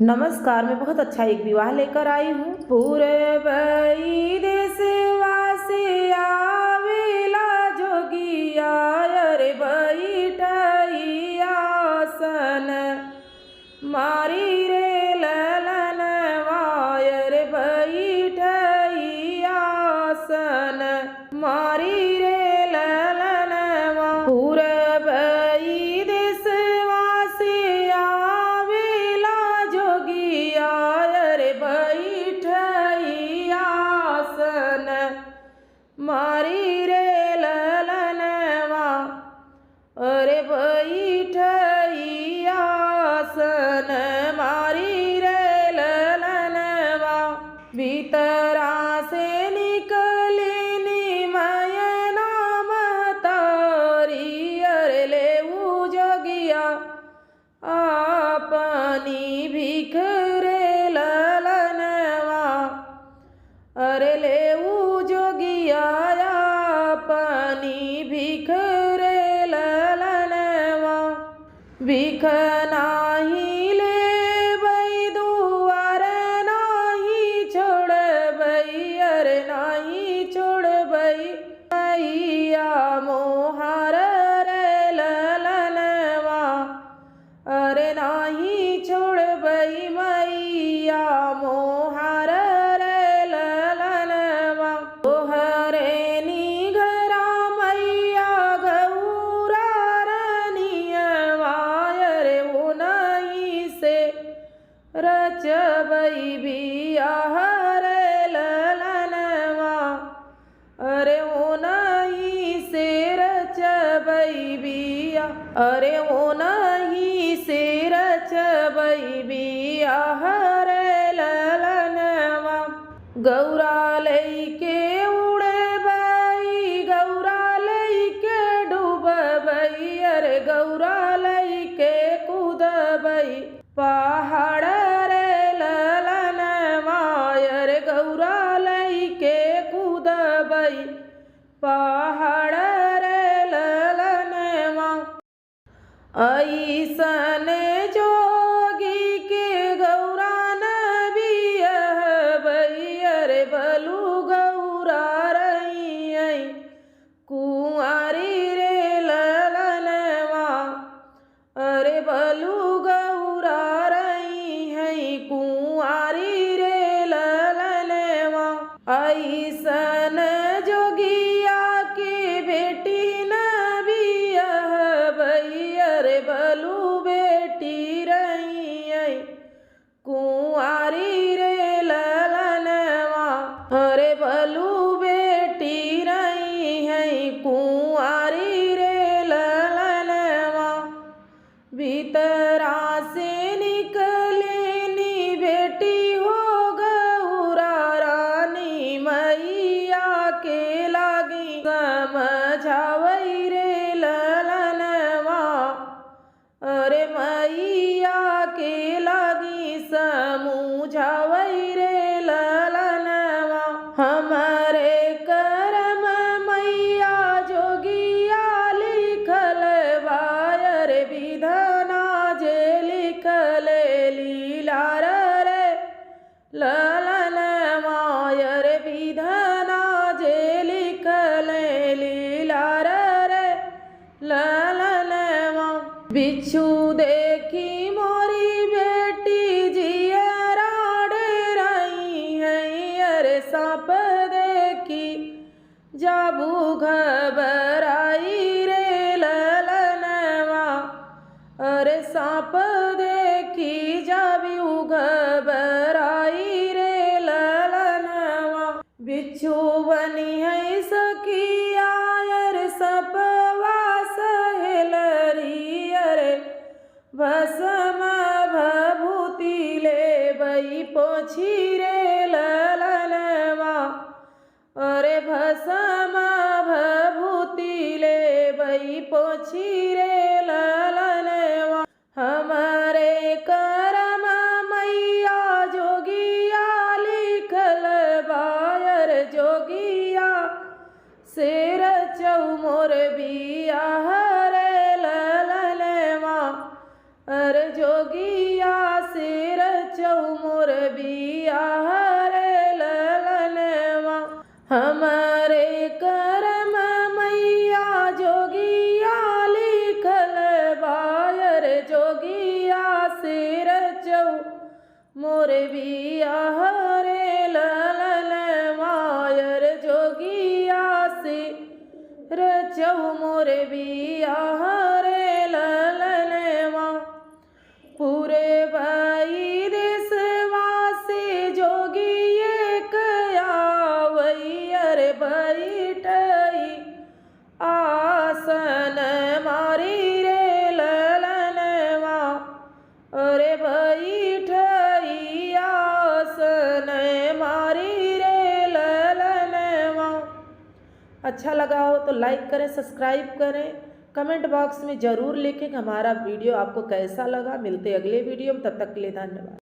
नमस्कार, मैं बहुत अच्छा एक विवाह लेकर आई हूँ। पूरबई देशवा से आवेला जोगिया, अरे बैठई आसन मारी रे ललनवा, अरे बैठई आसन मारी रे ललनवा। पूरबई देशवा से आवेला जोगिया, अरे बैठई आसन मारी रे ललनवा, अरे बैठई आसन मारी रे ललनवा। भीतरा से निकले निमय नाम तारी, अरे लेऊ जोगिया अपनी भीख रे ललनवा, अरे लेऊ जोगिया अपनी भीख रे ललनवा। भीख नाही लेबै दुआर नाही छोड़बै, अरे नाही छोड़बै मैया मोहर रे ललनवा, अरे नाही छोड़बै मैया मोहर रे ललनवा। तोहरे निघरा मैया गौरा रनियवा, अरे वो नहीं से रचबै बियाह रे ललनवा, अरे वो नहीं से रचबै बियाह, अरे वो नहीं से रचबै बियाह रे ललनवा। गौरा लैके उड़बै, गौरा लैके डूबबै, अरे गौरा लैके कूदबै पहाड़ रे ललनवा, अरे गौरा लैके कूदबै पहाड़ रे ललनवा। ऐसन जोगी के गौरा न बियहबै, अरे बलू गौरा रहियै कुंवारी रे ललनवा, अरे बलू गौरा रहियै कुंवारी रे ललनवा। ऐसन जोगिया के बेटी न बियहबै, अरे बलू बेटी रहियै कुंवारी रे ललनवा, अरे बलू बेटी रहियै कुंवारी रे ललनवा। भीतरा से निकले नी बेटी हो गौरा रानी, मैया के लागी समझावै रे ललनवा, अरे मैया के लागी समझावै रे ललनवा। हमारे करम मैया जोगिया लिखल बा, अरे विधना जे लिखल लीला रे ललनवा, अरे विधना जे लिखल लीला रे ललनवा। बिच्छू देखी मोरी बेटी जियरा डेराई, अरे सांप देखी जाबू घबराई रे ललनवा, अरे सांप देखी जाबू घबराई रे ललनवा। बिच्छू बनी है सखिया, अरे सपवा सहेलरी, अरे भस्म भभूति लेबै पोछी रे ललनवा, अरे भस्म भभूति लेबै पोछी रे ललनवा। हमारे करम मैया जोगिया लिखल बा, अरे जोगिया से रचौ मोर बियाह रे ललनवा, अरे जोगिया से रच मोरे बियाह रे ललनवा रे जोगिया से रचऊ मोरे बियाह रे ललनवा पूरे भाई देशवासी जोगी एक आवई अरे बैठई आसन मारी रे ललनवा अरे बैठई आसन मारी रे ललनवा। अच्छा लगा हो तो लाइक करें, सब्सक्राइब करें, कमेंट बॉक्स में ज़रूर लिखें कि हमारा वीडियो आपको कैसा लगा। मिलते अगले वीडियो में, तब तक के लिए धन्यवाद।